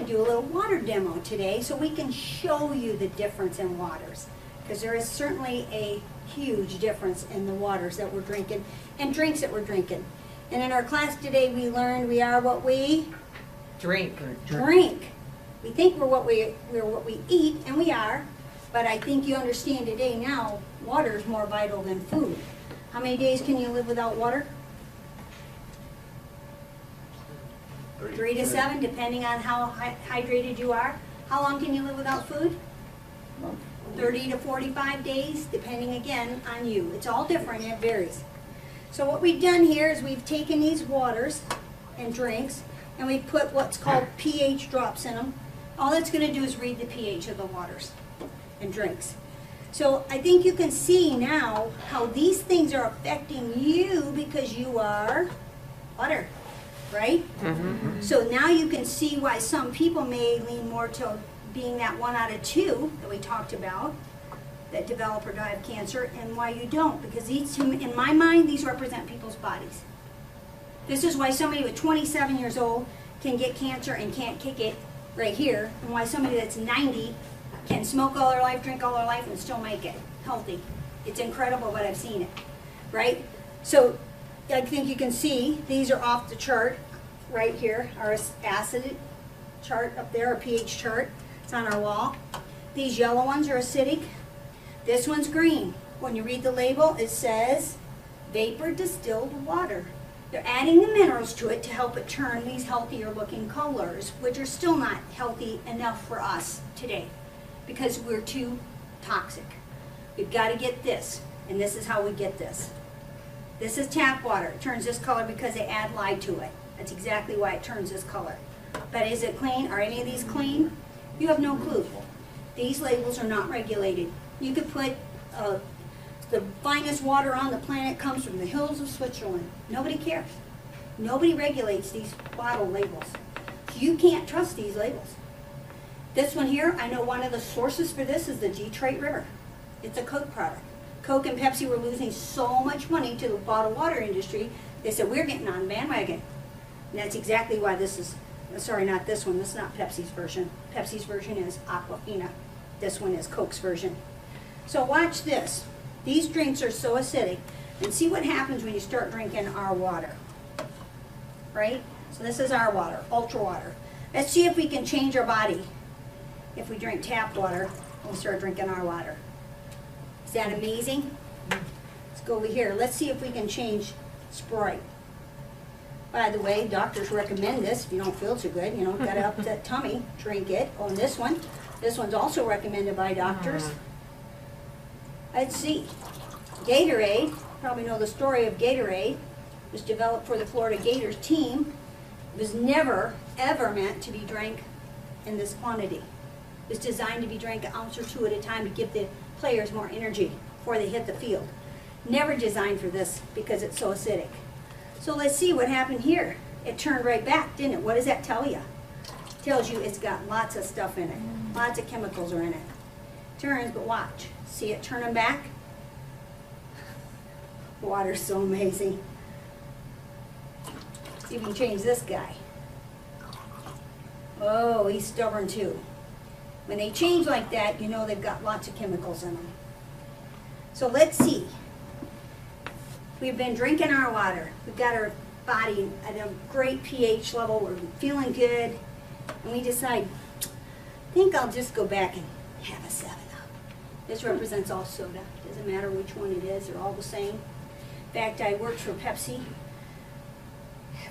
do a little water demo today so we can show you the difference in waters. Because there is certainly a huge difference in the waters that we're drinking and drinks that we're drinking. And in our class today we learned we are what we Drink. We think we're what we eat, and we are, but I think you understand today now water is more vital than food. How many days can you live without water? 3 to 7, depending on how hydrated you are. How long can you live without food? 30 to 45 days, depending again on you. It's all different, it varies. So what we've done here is we've taken these waters and drinks and we've put what's called pH drops in them. All that's going to do is read the pH of the waters and drinks. So I think you can see now how these things are affecting you because you are water, right? Mm-hmm. So now you can see why some people may lean more to being that 1 out of 2 that we talked about that develop or die of cancer, and why you don't, because these, in my mind, these represent people's bodies. This is why somebody with 27 years old can get cancer and can't kick it right here, and why somebody that's 90 can smoke all their life, drink all their life, and still make it healthy. It's incredible, but I've seen it, right? So I think you can see these are off the chart right here, our acid chart up there, our pH chart. It's on our wall. These yellow ones are acidic. This one's green. When you read the label, it says vapor distilled water. They're adding the minerals to it to help it turn these healthier looking colors, which are still not healthy enough for us today because we're too toxic. We've got to get this, and this is how we get this. This is tap water. It turns this color because they add lye to it. That's exactly why it turns this color. But is it clean? Are any of these clean? You have no clue. These labels are not regulated. You could put the finest water on the planet comes from the hills of Switzerland. Nobody cares. Nobody regulates these bottle labels. You can't trust these labels. This one here, I know one of the sources for this is the Detroit River. It's a Coke product. Coke and Pepsi were losing so much money to the bottled water industry, they said, we're getting on the bandwagon. And that's exactly why this is, sorry, not this one. This is not Pepsi's version. Pepsi's version is AlkaViva. This one is Coke's version. So watch this. These drinks are so acidic. And see what happens when you start drinking our water. Right? So this is our water, ultra water. Let's see if we can change our body if we drink tap water and we start drinking our water. Is that amazing? Let's go over here. Let's see if we can change Sprite. By the way, doctors recommend this if you don't feel too good, you know, got an upset tummy, drink it. Oh, and this one's also recommended by doctors. Let's see. Gatorade, probably know the story of Gatorade, was developed for the Florida Gators team. It was never, ever meant to be drank in this quantity. It was designed to be drank an ounce or 2 at a time to give the players more energy before they hit the field. Never designed for this because it's so acidic. So let's see what happened here. It turned right back, didn't it? What does that tell you? It tells you it's got lots of stuff in it. Lots of chemicals are in it. Turns, but watch. See it turning back? Water's so amazing. See if we can change this guy. Oh, he's stubborn too. When they change like that, you know they've got lots of chemicals in them. So let's see. We've been drinking our water. We've got our body at a great pH level. We're feeling good. And we decide, I think I'll just go back and have a 7-Up. This represents all soda. Doesn't matter which one it is. They're all the same. In fact, I worked for Pepsi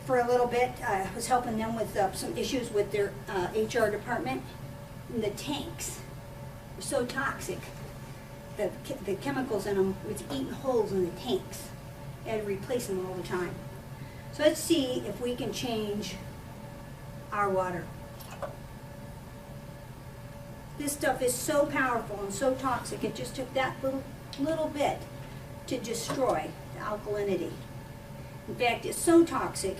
for a little bit. I was helping them with some issues with their HR department. And the tanks were so toxic. The chemicals in them was eating holes in the tanks. You had to replace them all the time. So let's see if we can change our water. This stuff is so powerful and so toxic, it just took that little bit to destroy the alkalinity. In fact, it's so toxic,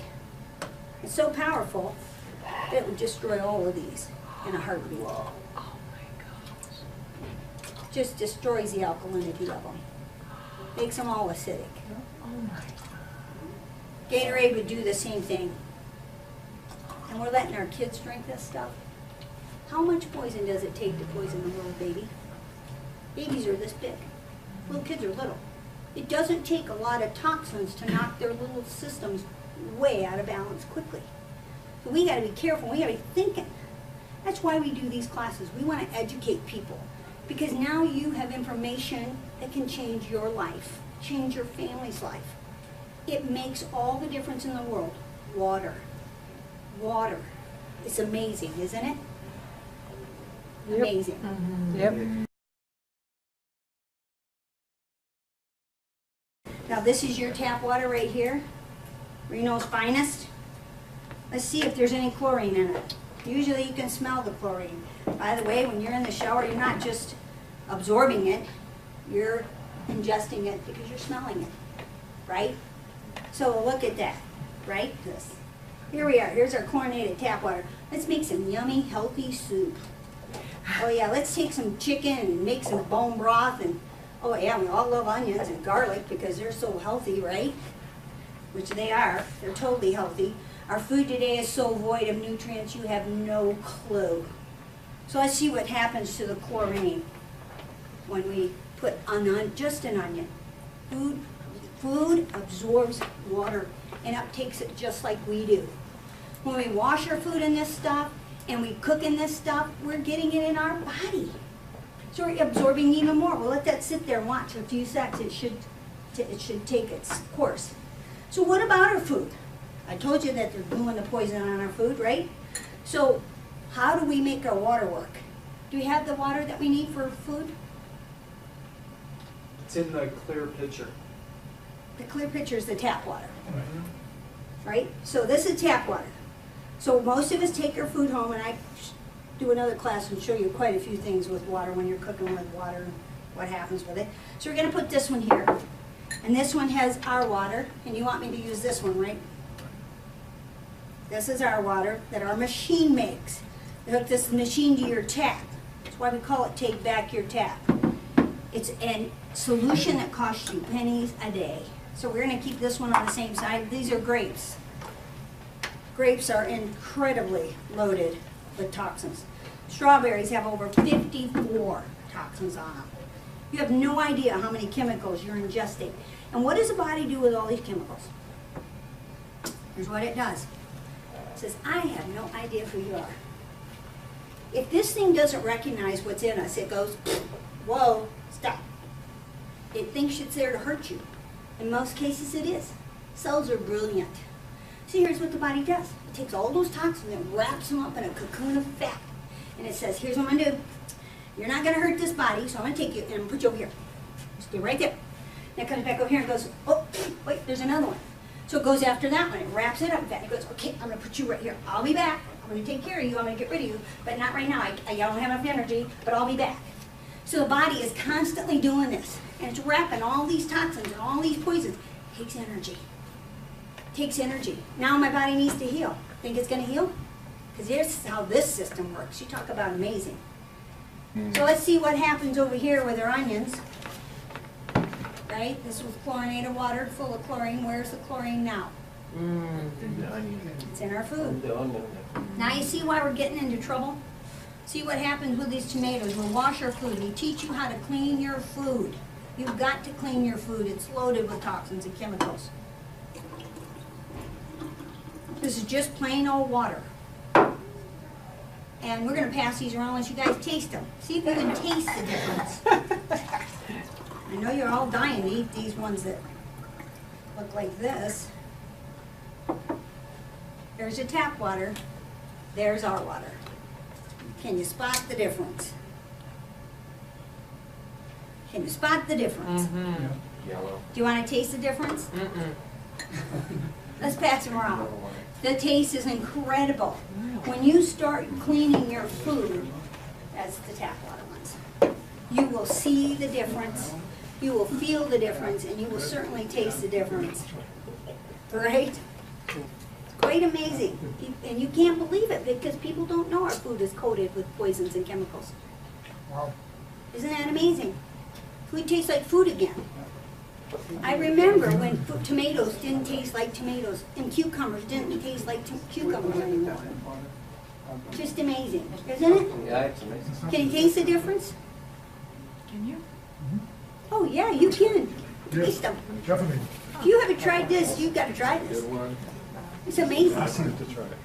it's so powerful, that it would destroy all of these in a heartbeat. Oh my gosh. Just destroys the alkalinity of them. Makes them all acidic. Oh my God. Gatorade would do the same thing. And we're letting our kids drink this stuff. How much poison does it take to poison the world, baby? Babies are this big. Little kids are little. It doesn't take a lot of toxins to knock their little systems way out of balance quickly. So we gotta be careful, we gotta be thinking. That's why we do these classes. We wanna educate people. Because now you have information that can change your life, change your family's life. It makes all the difference in the world. Water. Water. It's amazing, isn't it? Yep. Amazing. Yep. Now this is your tap water right here. Reno's finest. Let's see if there's any chlorine in it. Usually you can smell the chlorine. By the way, when you're in the shower, you're not just absorbing it, you're ingesting it because you're smelling it, right? So look at that, right? This. Here we are, here's our chlorinated tap water. Let's make some yummy, healthy soup. Oh yeah, let's take some chicken and make some bone broth and, oh yeah, we all love onions and garlic because they're so healthy, right? Which they are, they're totally healthy. Our food today is so void of nutrients, you have no clue. So let's see what happens to the chlorine when we put just an onion. Food absorbs water and uptakes it just like we do. When we wash our food in this stuff and we cook in this stuff, we're getting it in our body. So we're absorbing even more. We'll let that sit there and watch. In a few seconds, it should take its course. So what about our food? I told you that they're doing the poison on our food, right? So how do we make our water work? Do we have the water that we need for food? It's in the clear pitcher. The clear pitcher is the tap water, right? So this is tap water. So most of us take our food home, and I do another class and show you quite a few things with water when you're cooking with water and what happens with it. So we're going to put this one here. And this one has our water, and you want me to use this one, right? This is our water that our machine makes. We hook this machine to your tap. That's why we call it Take Back Your Tap. It's a solution that costs you pennies a day. So we're going to keep this one on the same side. These are grapes. Grapes are incredibly loaded with toxins. Strawberries have over 54 toxins on them. You have no idea how many chemicals you're ingesting. And what does the body do with all these chemicals? Here's what it does. It says, I have no idea who you are. If this thing doesn't recognize what's in us, it goes, whoa, stop. It thinks it's there to hurt you. In most cases it is. Cells are brilliant. See, here's what the body does. It takes all those toxins and wraps them up in a cocoon of fat. And it says, here's what I'm going to do. You're not going to hurt this body, so I'm going to take you and I'm going to put you over here. Stay right there. Then it comes back over here and goes, oh, wait, there's another one. So it goes after that one. It wraps it up in fat. It goes, okay, I'm going to put you right here. I'll be back. I'm going to take care of you. I'm going to get rid of you. But not right now. I don't have enough energy, but I'll be back. So the body is constantly doing this. And it's wrapping all these toxins and all these poisons. It takes energy. It takes energy. Now my body needs to heal. Think it's going to heal? Because here's how this system works. You talk about amazing. So let's see what happens over here with our onions. Right? This was chlorinated water full of chlorine. Where's the chlorine now? It's in our food. Now you see why we're getting into trouble? See what happens with these tomatoes. We'll wash our food. We teach you how to clean your food. You've got to clean your food. It's loaded with toxins and chemicals. This is just plain old water. And we're going to pass these around once you guys taste them. See if you can taste the difference. I know you're all dying to eat these ones that look like this. There's your tap water. There's our water. Can you spot the difference? Can you spot the difference? Yellow. Do you want to taste the difference? Let's pass them around. The taste is incredible. When you start cleaning your food, that's the tap water ones, you will see the difference, you will feel the difference, and you will certainly taste the difference. Right? It's quite amazing. And you can't believe it because people don't know our food is coated with poisons and chemicals. Wow. Isn't that amazing? Food tastes like food again. I remember when tomatoes didn't taste like tomatoes and cucumbers didn't taste like cucumbers anymore. Just amazing, isn't it? Yeah, it's amazing. Can you taste the difference? Can you? Oh, yeah, you can. Taste them. Definitely. If you haven't tried this, you've got to try this. Good one. It's amazing. I need to try it.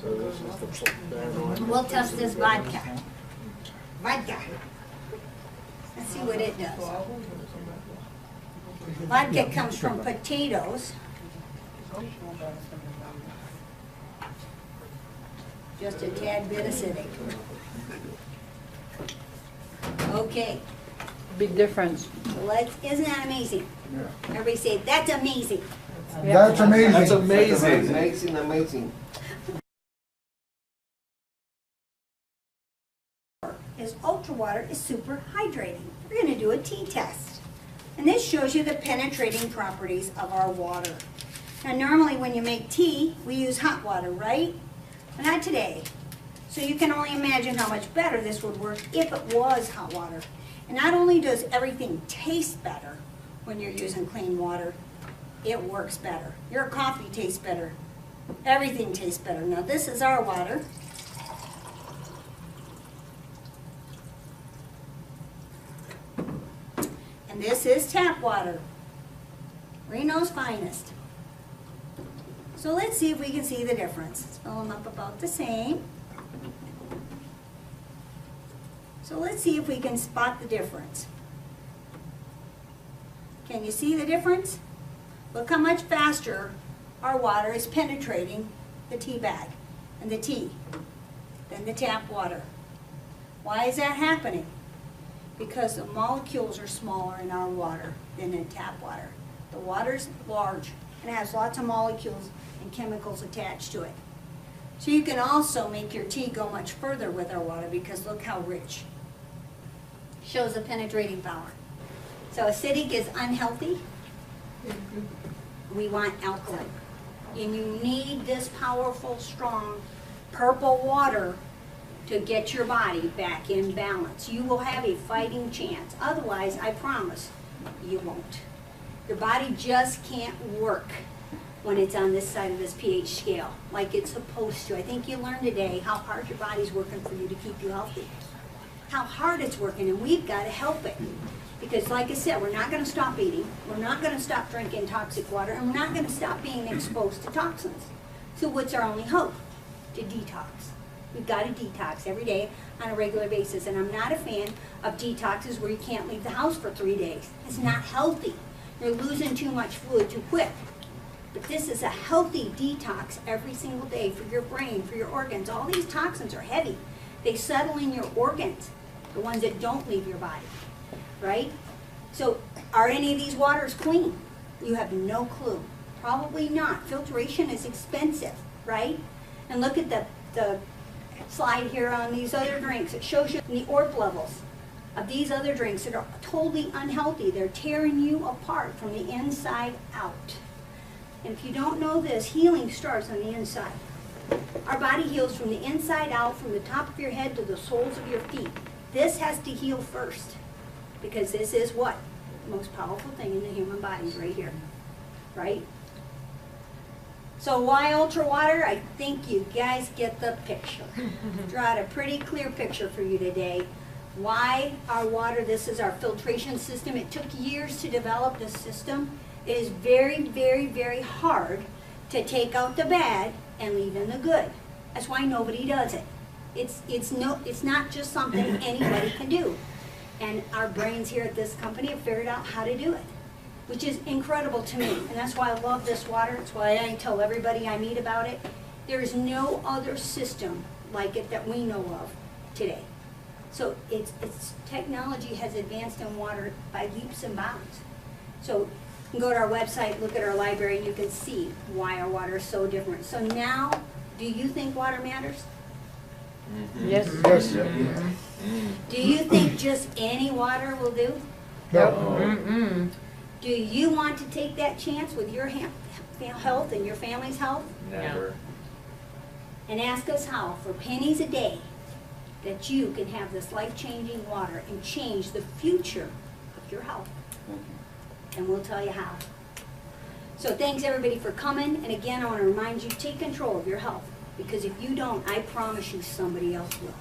So this is the bad one. We'll test this vodka. Vodka. Let's see what it does. Vodka comes from potatoes. Just a tad bit acidic. Okay, Big difference. so isn't that amazing? Yeah. Everybody say, that's amazing. That's amazing. That's amazing. Amazing, amazing. Is ultra water is super hydrating. We're going to do a T-test. And this shows you the penetrating properties of our water. Now normally when you make tea, we use hot water, right? But not today. So you can only imagine how much better this would work if it was hot water. And not only does everything taste better when you're using clean water, it works better. Your coffee tastes better. Everything tastes better. Now this is our water. And this is tap water. Reno's finest. So let's see if we can see the difference. Let's fill them up about the same. So let's see if we can spot the difference. Can you see the difference? Look how much faster our water is penetrating the tea bag and the tea than the tap water. Why is that happening? Because the molecules are smaller in our water than in tap water. The water's large and has lots of molecules and chemicals attached to it. So you can also make your tea go much further with our water because look how rich. Shows the penetrating power. So acidic is unhealthy. We want alkaline. And you need this powerful, strong purple water to get your body back in balance. You will have a fighting chance. Otherwise, I promise, you won't. Your body just can't work when it's on this side of this pH scale like it's supposed to. I think you learned today how hard your body's working for you to keep you healthy. How hard it's working, and we've got to help it. Because like I said, we're not going to stop eating, we're not going to stop drinking toxic water, and we're not going to stop being exposed to toxins. So what's our only hope? To detox. We've got to detox every day on a regular basis, and I'm not a fan of detoxes where you can't leave the house for 3 days. It's not healthy. You're losing too much fluid too quick. But this is a healthy detox every single day for your brain, for your organs. All these toxins are heavy. They settle in your organs, the ones that don't leave your body, right? So are any of these waters clean? You have no clue. Probably not. Filtration is expensive, right? And look at the slide here on these other drinks. It shows you the ORP levels of these other drinks that are totally unhealthy. They're tearing you apart from the inside out. And if you don't know this, healing starts on the inside. Our body heals from the inside out, from the top of your head to the soles of your feet. This has to heal first, because this is what? The most powerful thing in the human body is right here, right? So why ultra water? I think you guys get the picture. Draw a pretty clear picture for you today. Why our water? This is our filtration system. It took years to develop this system. It is very, very, very hard to take out the bad and leave in the good. That's why nobody does it. It's not just something anybody can do. And our brains here at this company have figured out how to do it, which is incredible to me. And that's why I love this water. It's why I tell everybody I meet about it. There is no other system like it that we know of today. So its technology has advanced in water by leaps and bounds. So you can go to our website, look at our library, and you can see why our water is so different. So now, do you think water matters? Yes. Yes. Do you think just any water will do? No. Do you want to take that chance with your health and your family's health? Never. And ask us how, for pennies a day, that you can have this life-changing water and change the future of your health. And we'll tell you how. So thanks everybody for coming. And again, I want to remind you, take control of your health. Because if you don't, I promise you somebody else will.